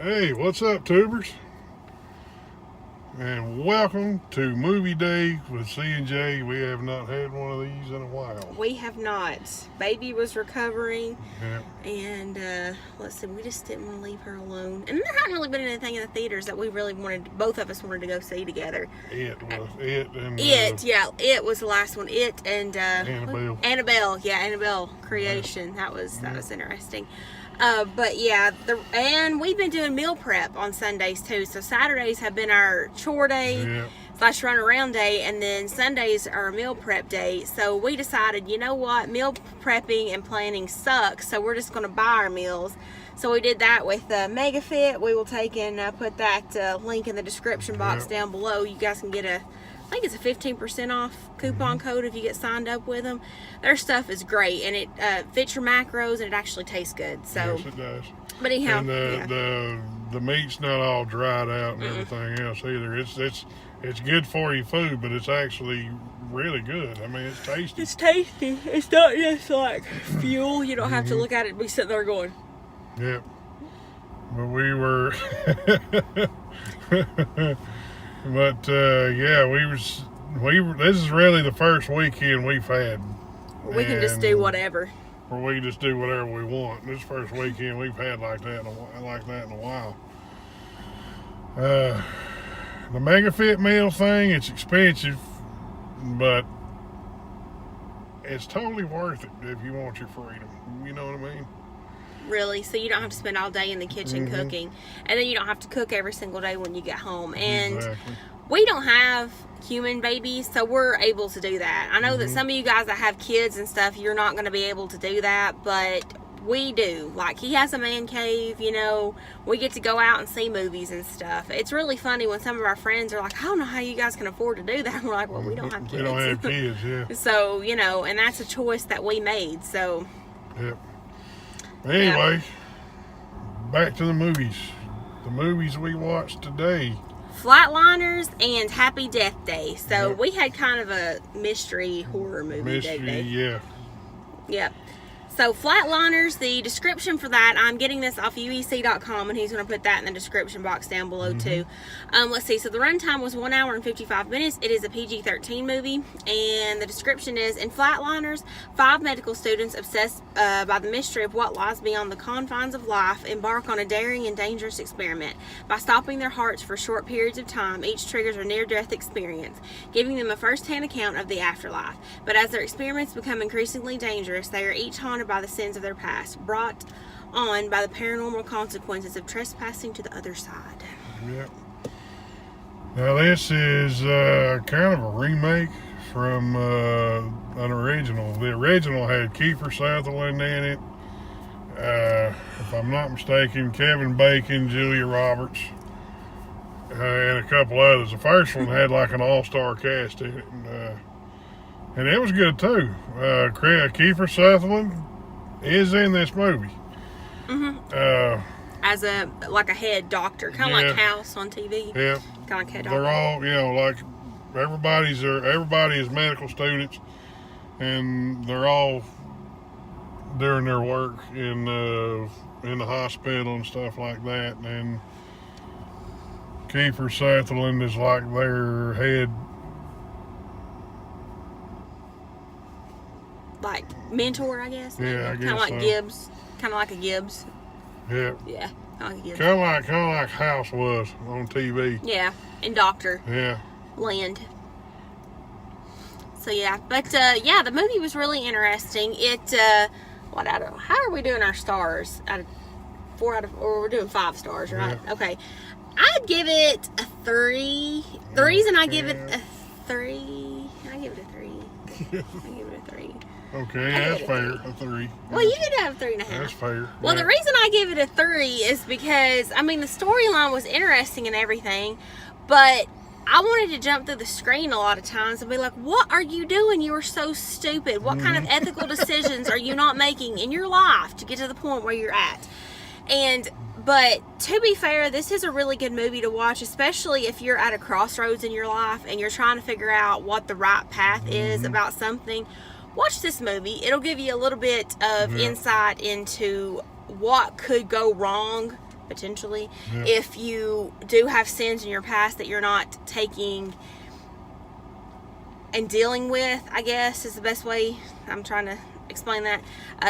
Hey, what's up, tubers? And welcome to Movie Day with C&J. We have not had one of these in a while. We have not. Baby was recovering, Yeah. and let's see, we just didn't want to leave her alone. And there hadn't really been anything in the theaters that we really wanted, both of us wanted to go see together. It was it and It was the last one. It and Annabelle. Annabelle Creation. That was interesting. But yeah, and we've been doing meal prep on Sundays too. So Saturdays have been our chore day / run around day, and then Sundays are meal prep day. So we decided, you know what, meal prepping and planning sucks. So we're just going to buy our meals. So we did that with MegaFit. We will take and put that link in the description box down below. You guys can get I think it's a 15% off coupon code if you get signed up with them. Their stuff is great, and it fits your macros, and it actually tastes good. So, yes, it does. But anyhow, and the meat's not all dried out and everything else either. It's good for you food, but it's actually really good. I mean, it's tasty. It's tasty. It's not just like fuel. You don't have to look at it and be sitting there going, Yep. But we were, but yeah, this is really the first weekend we've had. we can just do whatever. Or we just do whatever we want. This first weekend we've had like that in a while. The MegaFit meal thing, it's expensive, but it's totally worth it if you want your freedom. You know what I mean? Really, so you don't have to spend all day in the kitchen cooking, and then you don't have to cook every single day when you get home. And Exactly. we don't have human babies, so we're able to do that. I know that some of you guys that have kids and stuff, you're not going to be able to do that, but we do. Like, he has a man cave, you know, we get to go out and see movies and stuff. It's really funny when some of our friends are like, I don't know how you guys can afford to do that. And we're like, well, we don't have kids. We don't have kids, yeah. So, you know, and that's a choice that we made, so. Yep. Anyway, back to the movies. The movies we watched today. Flatliners and Happy Death Day. So we had kind of a mystery horror movie day. Yeah. Yep. So Flatliners, the description for that, I'm getting this off UEC.com, and he's going to put that in the description box down below too. Let's see. So the runtime was 1 hour and 55 minutes. It is a PG-13 movie, and the description is, in Flatliners, 5 medical students obsessed by the mystery of what lies beyond the confines of life embark on a daring and dangerous experiment. By stopping their hearts for short periods of time, each triggers a near-death experience, giving them a first-hand account of the afterlife. But as their experiments become increasingly dangerous, they are each haunted by the sins of their past, brought on by the paranormal consequences of trespassing to the other side. Yep. Now this is kind of a remake from an original. The original had Kiefer Sutherland in it. If I'm not mistaken, Kevin Bacon, Julia Roberts, and a couple others. The first one had like an all-star cast in it, and it was good too. Kiefer Sutherland is in this movie. As a head doctor, kind of like House on TV. Yeah. Kind of like head doctor. They're all, like everybody is medical students, and they're all doing their work in the hospital and stuff like that. And Kiefer Sutherland is like their head, like mentor, I guess. Yeah, I guess kind of like so. Gibbs. Kind of like a Gibbs. Yeah. Yeah, kind of like a Gibbs. Kind of like House was on TV. Yeah, and Doctor Yeah. Land. So yeah, but the movie was really interesting. How are we doing our stars? Out of 4 out of, or we're doing 5 stars, right? Yeah. Okay, I'd give it a 3. The reason I give it a 3, I give it a 3. I give it a 3. Okay, that's fair. A 3. Well, you could have 3.5. That's fair. Well, the reason I give it a 3 is because, I mean, the storyline was interesting and everything, but I wanted to jump through the screen a lot of times and be like, what are you doing? You are so stupid. What kind of ethical decisions are you not making in your life to get to the point where you're at? But to be fair, this is a really good movie to watch, especially if you're at a crossroads in your life and you're trying to figure out what the right path is about something. Watch this movie. It'll give you a little bit of insight into what could go wrong potentially. Yeah. If you do have sins in your past that you're not taking and dealing with, I guess is the best way I'm trying to explain that.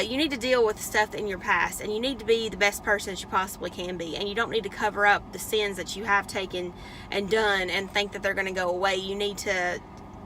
You need to deal with stuff in your past, and you need to be the best person that you possibly can be, and you don't need to cover up the sins that you have taken and done and think that they're going to go away. You need to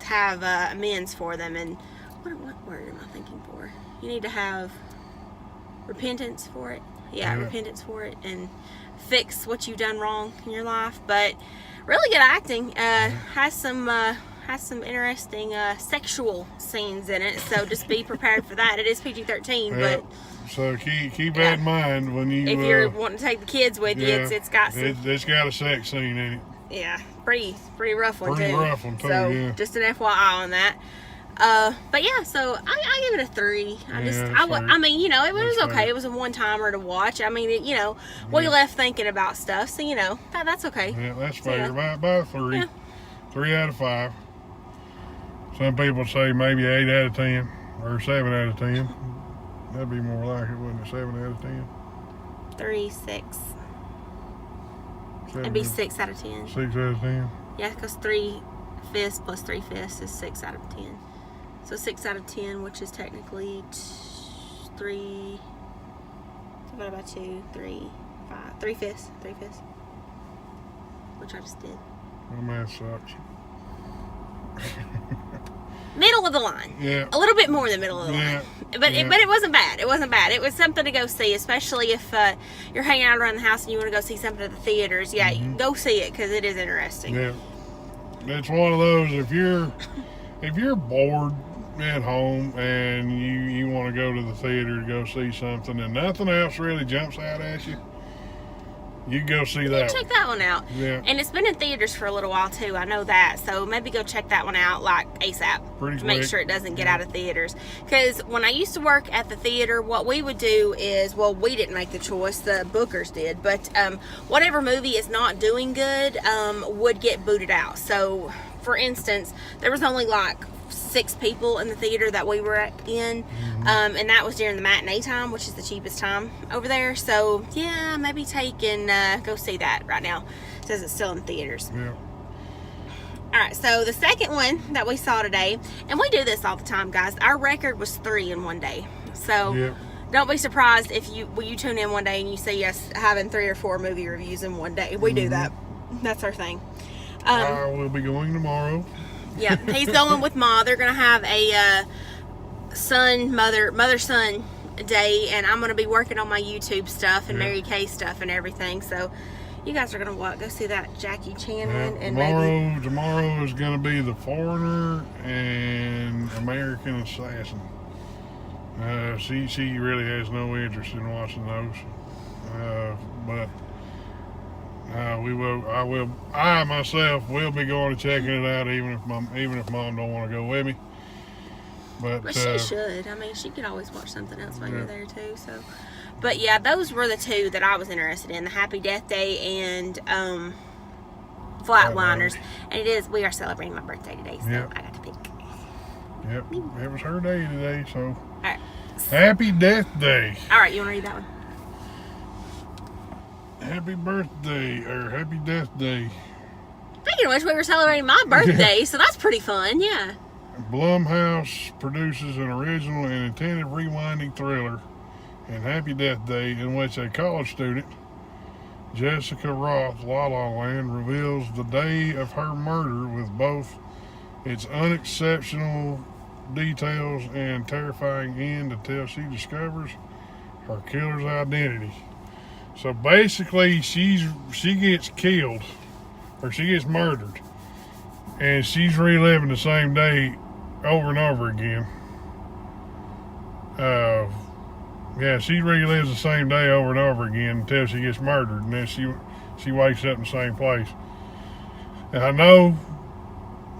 have amends for them. And what word am I thinking for? You need to have repentance for it. Yeah, repentance for it, and fix what you've done wrong in your life. But really good acting. Has some interesting sexual scenes in it, so just be prepared for that. It is PG-13, but so keep that in mind when you if you're wanting to take the kids with you, it's got some, it's got a sex scene in it. Yeah, pretty rough one Pretty too. rough one too. So yeah. just an FYI on that. But yeah, so I give it a 3. I mean, you know, it was That's okay. fair. It was a one-timer to watch. I mean, you know, we left thinking about stuff, so you know that's okay. Yeah, that's So, fair. yeah. About 3. Yeah. 3 out of 5. Some people say maybe 8 out of 10 or 7 out of 10. That'd be more like it, wouldn't it? 7 out of 10. 3, 6. It'd be 6 out of 10. 6 out of 10. Yeah, because 3 fifths plus 3 fifths is 6 out of 10. So 6 out of 10, which is technically 3. What about 2, 3, 5, 3 fifths, 3 fifths, which I just did. My math sucks. Middle of the line. Yeah. A little bit more than middle of the Yeah. line. But Yeah. it wasn't bad. It wasn't bad. It was something to go see, especially if you're hanging out around the house and you want to go see something at the theaters. Yeah, go see it because it is interesting. Yeah. It's one of those, if you're bored at home and you want to go to the theater to go see something and nothing else really jumps out at you, you go see that Check that one out. Yeah. And it's been in theaters for a little while too. I know that. So maybe go check that one out like ASAP. Pretty to make quick. sure it doesn't get out of theaters. Because when I used to work at the theater, what we would do is, well, we didn't make the choice. The bookers did. But whatever movie is not doing good would get booted out. So, for instance, there was only like 6 people in the theater that we were in, and that was during the matinee time, which is the cheapest time over there. So yeah, maybe take and go see that right now. It says it's still in theaters. Yeah. All right, so the second one that we saw today, and we do this all the time, guys. Our record was 3 in one day. So Yeah. don't be surprised if you tune in one day and you see us having 3 or 4 movie reviews in one day. We do that. That's our thing. I will be going tomorrow. Yeah, he's going with Ma. They're gonna have a mother-son day, and I'm gonna be working on my YouTube stuff and Yeah. Mary Kay stuff and everything. So you guys are gonna go see that Jackie Chan one, and Tomorrow is going to be The Foreigner and American Assassin. She really has no interest in watching those, but I myself will be going and checking it out, even if Mom don't want to go with me. But she should. I mean, she could always watch something else while you're Yeah. there too. So, but yeah, those were the 2 that I was interested in: the Happy Death Day and Flatliners. And we are celebrating my birthday today, so Yeah. I got to pick. Yep, it was her day today, so All right. happy Death Day. All right, you want to read that one? Happy birthday, or happy Death Day. Speaking of which, we were celebrating my birthday, so that's pretty fun. Yeah. Blumhouse produces an original and intended rewinding thriller in Happy Death Day, in which a college student, Jessica Roth, La La Land, reveals the day of her murder with both its unexceptional details and terrifying end until she discovers her killer's identity. So basically, she gets killed, or she gets murdered, and she's reliving the same day over and over again. She relives the same day over and over again until she gets murdered, and then she wakes up in the same place. And I know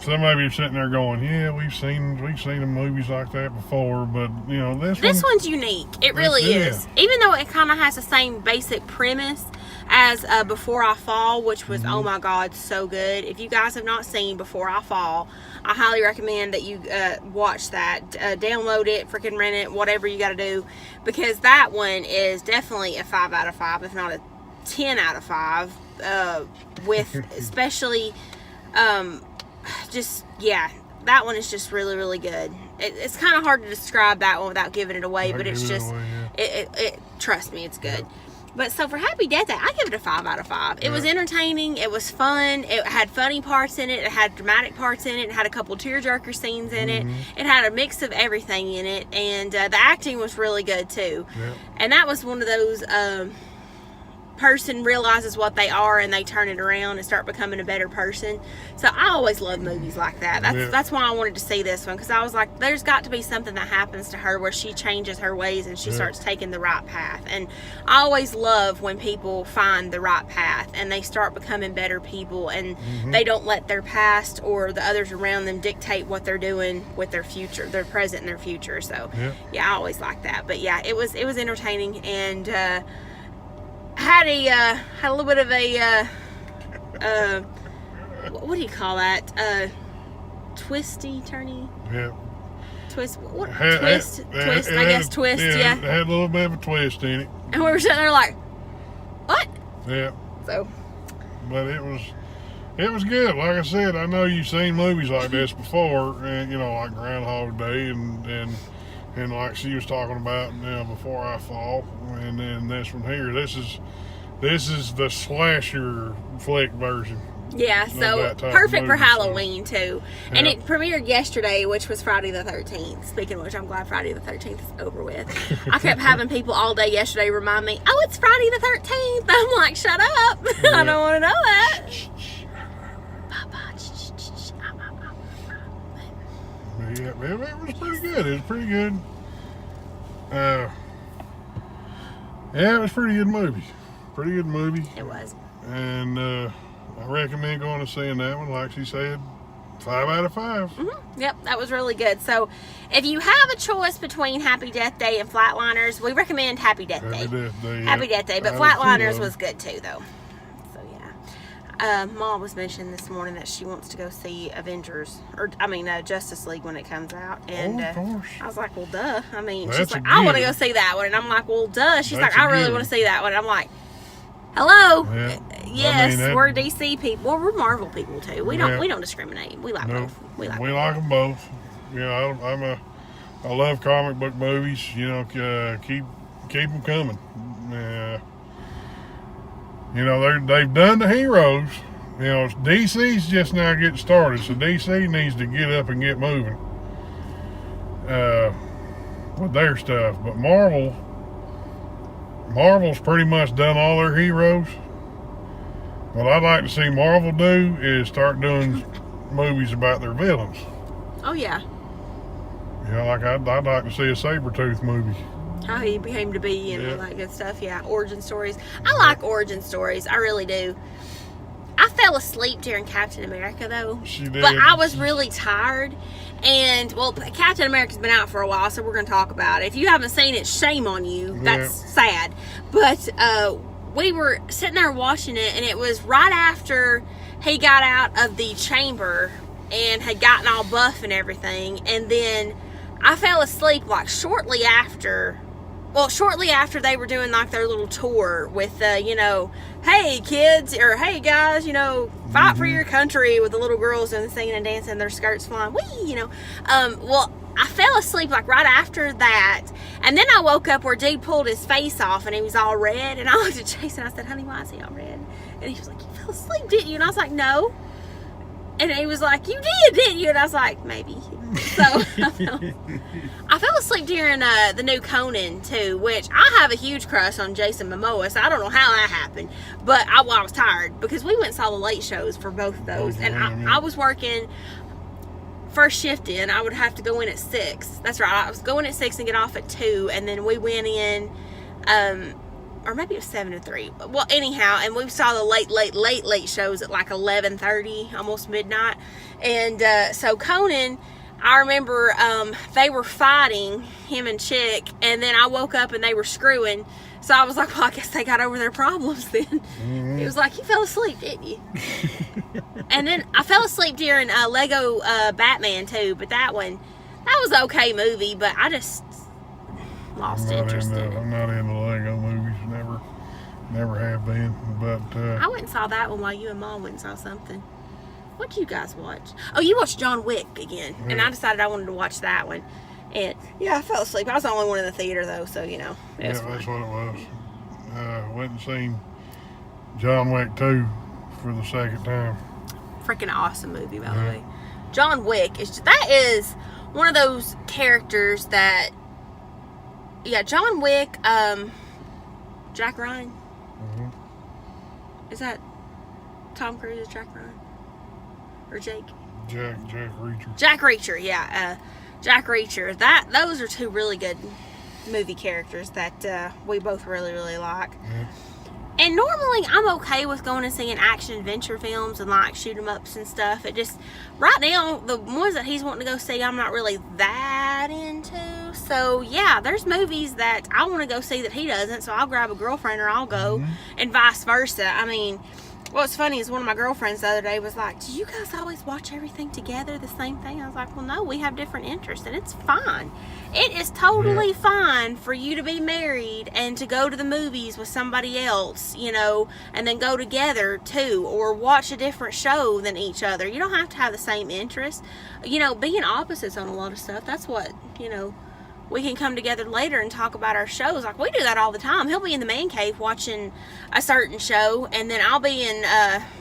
some of you are sitting there going, "Yeah, we've seen the movies like that before," but you know This one's unique. It really Yeah. is. Even though it kind of has the same basic premise as Before I Fall, which was, oh my God, so good. If you guys have not seen Before I Fall, I highly recommend that you watch that. Download it, freaking rent it, whatever you got to do, because that one is definitely a 5 out of 5, if not a 10 out of 5. With especially, just, yeah, that one is just really, really good. It's kind of hard to describe that one without giving it away, but it's just, trust me, it's good. Yeah. But so for Happy Death Day, I give it a 5 out of 5. It was entertaining. It was fun. It had funny parts in it. It had dramatic parts in it. It had a couple tearjerker scenes in it. It had a mix of everything in it. And the acting was really good, too. Yeah. And that was one of those person realizes what they are and they turn it around and start becoming a better person. So I always love movies like that. That's why I wanted to see this one, because I was like, there's got to be something that happens to her where she changes her ways and she starts taking the right path. And I always love when people find the right path and they start becoming better people, and they don't let their past or the others around them dictate what they're doing with their future, their present and their future. So yeah, I always like that. But yeah, it was entertaining, and had a little bit of a what do you call that? Twisty, turny. Yeah. Twist. What? Twist. Twist. I guess twist. Yeah. It had a little bit of a twist in it. And we were sitting there like, what? Yeah. So. But it was good. Like I said, I know you've seen movies like this before, and like Groundhog Day, and like she was talking about Before I Fall, and then this one here. This is the slasher flick version. Yeah, so perfect for Halloween too. And it premiered yesterday, which was Friday the 13th. Speaking of which, I'm glad Friday the 13th is over with. I kept having people all day yesterday remind me, oh, it's Friday the 13th. I'm like, shut up. I don't want to know that. Yeah, it was pretty good. It was pretty good. Yeah, it was a pretty good movie. Pretty good movie. It was. And I recommend going and seeing that one. Like she said, 5 out of 5. Yep, that was really good. So, if you have a choice between Happy Death Day and Flatliners, we recommend Happy Death Day. Happy Death Day, but Flatliners was good too, though. So yeah, Mom was mentioning this morning that she wants to go see Justice League when it comes out, and of course. I was like, well, duh. I mean, That's she's like, I want to go see that one, and I'm like, well, duh. She's like, I really want to see that one. And I'm like, hello. Yeah. Yes, we're DC people. Well, we're Marvel people too. We don't discriminate. We like both. We like them both. I love comic book movies. Keep them coming. They've done the heroes. DC's just now getting started, so DC needs to get up and get moving with their stuff. But Marvel's pretty much done all their heroes. What I'd like to see Marvel do is start doing movies about their villains. Oh yeah. Like I'd like to see a Sabretooth movie. How he came to be and all that good stuff. Yeah, origin stories. I like origin stories. I really do. I fell asleep during Captain America though. She did. But I was really tired. And, well, Captain America's been out for a while, so we're going to talk about it. If you haven't seen it, shame on you. That's sad. But we were sitting there watching it, and it was right after he got out of the chamber and had gotten all buff and everything. And then I fell asleep, like, shortly after they were doing, like, their little tour with, hey, kids, or hey, guys, fight for your country, with the little girls and singing and dancing, their skirts flying, whee, well, I fell asleep, like, right after that, and then I woke up where dude pulled his face off, and he was all red, and I looked at Jason, I said, honey, why is he all red? And he was like, you fell asleep, didn't you? And I was like, no. And he was like, you did, didn't you? And I was like, maybe. So I fell asleep during the new Conan too, which I have a huge crush on Jason Momoa, so I don't know how that happened, but I was tired because we went and saw the late shows for both of those, and I was working first shift in. I would have to go in at 6. That's right, I was going at 6 and get off at 2, and then we went in or maybe it was 7 to 3. Well, anyhow, and we saw the late shows at like 11:30, almost midnight. And so Conan, I remember they were fighting, him and Chick, and then I woke up and they were screwing. So I was like, well, I guess they got over their problems then. He was like, you fell asleep, didn't you? And then I fell asleep during Lego Batman too, but that was an okay movie, but I just lost interest in it. I'm not into Lego movies, Never have been. But I went and saw that one while you and Mom went and saw something. What'd you guys watch? Oh, you watched John Wick again. And I decided I wanted to watch that one. And yeah, I fell asleep. I was the only one in the theater though, so you know. yeah, that's what it was. Went and seen John Wick 2 for the second time. Freaking awesome movie, by the way. John Wick that is one of those characters that, yeah, John Wick, Jack Ryan. Is that Tom Cruise? Jack Ryan or Jake? Jack Reacher. Jack Reacher, yeah, Jack Reacher. Those are two really good movie characters that we both really like. Yeah. And normally I'm okay with going and seeing action adventure films and like shoot 'em ups and stuff. It just, right now, the ones that he's wanting to go see, I'm not really that into. So yeah, there's movies that I want to go see that he doesn't, so I'll grab a girlfriend or I'll go, and vice versa. I mean, what's funny is one of my girlfriends the other day was like, do you guys always watch everything together, the same thing? I was like, well, no, we have different interests, and it's fine. It is totally fine for you to be married and to go to the movies with somebody else, you know, and then go together too, or watch a different show than each other. You don't have to have the same interests. You know, being opposites on a lot of stuff, that's what, you know, we can come together later and talk about our shows. Like, we do that all the time. He'll be in the man cave watching a certain show, and then I'll be in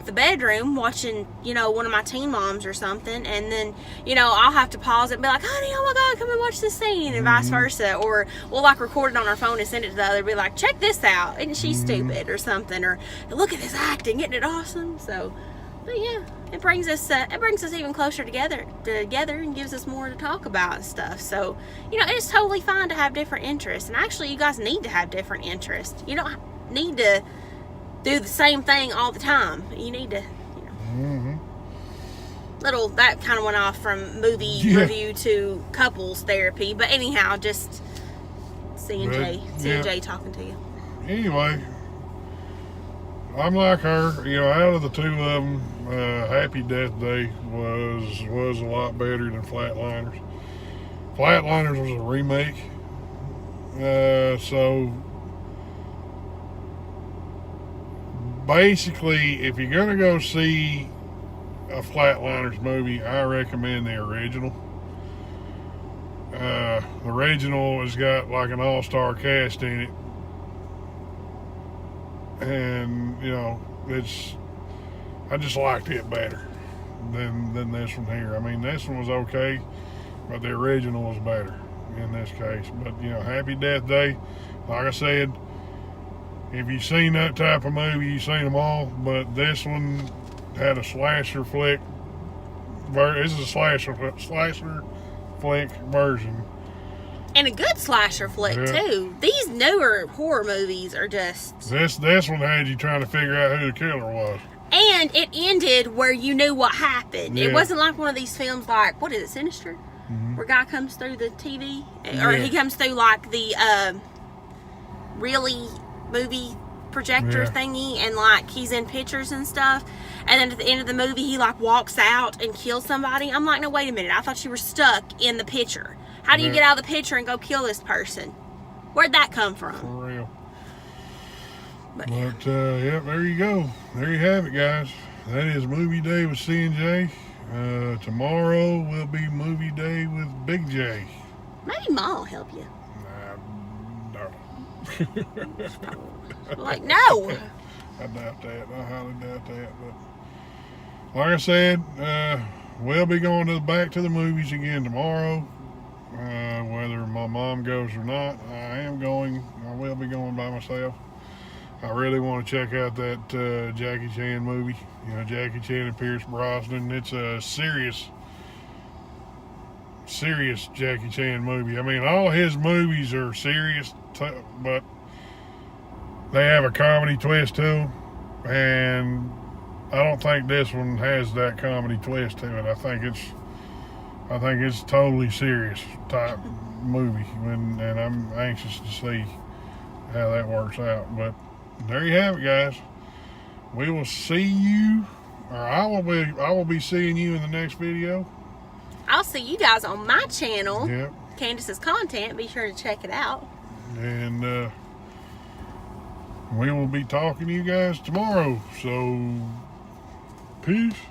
the bedroom watching, you know, one of my Teen Moms or something, and then, you know, I'll have to pause it and be like, honey, oh my God, come and watch this scene, and vice versa. Or we'll, like, record it on our phone and send it to the other, be like, check this out, isn't she stupid, or something, or look at this acting, isn't it awesome? So, but yeah, it brings us even closer together and gives us more to talk about and stuff. So, you know, it's totally fine to have different interests, and actually you guys need to have different interests. You don't need to do the same thing all the time. You need to, you know, that kind of went off from movie review to couples therapy, but anyhow, just seeing Jay talking to you. Anyway, I'm like her, you know, out of the two of them, Happy Death Day was a lot better than Flatliners. Flatliners was a remake, so basically, if you're gonna go see a Flatliners movie, I recommend the original. The original has got like an all-star cast in it. And, you know, I just liked it better than this one here. I mean, this one was okay, but the original was better in this case. But, you know, Happy Death Day, like I said, if you've seen that type of movie, you've seen them all. But this one had a slasher flick. This is a slasher flick version. And a good slasher flick too. These newer horror movies are just... This one had you trying to figure out who the killer was. And it ended where you knew what happened. It wasn't like one of these films like, what is it, Sinister? Where a guy comes through the TV? Or he comes through like the really movie projector thingy, and like he's in pictures and stuff. And then at the end of the movie, he like walks out and kills somebody. I'm like, no, wait a minute. I thought you were stuck in the picture. How do you get out of the picture and go kill this person? Where'd that come from? For real. But yeah, there you go. There you have it, guys. That is movie day with C&J. Tomorrow will be movie day with Big J. Maybe Ma will help you. No. Like, no. I doubt that. I highly doubt that. But like I said, we'll be going back to the movies again tomorrow. Whether my mom goes or not, I will be going by myself. I really want to check out that Jackie Chan movie. You know, Jackie Chan and Pierce Brosnan. It's a serious Jackie Chan movie. I mean, all his movies are serious, but they have a comedy twist to them. And I don't think this one has that comedy twist to it. I think it's totally serious type movie, and I'm anxious to see how that works out. But there you have it, guys. We will see you, or I will be seeing you in the next video. I'll see you guys on my channel. Yep. Candace's Content. Be sure to check it out. And We will be talking to you guys tomorrow. So, peace.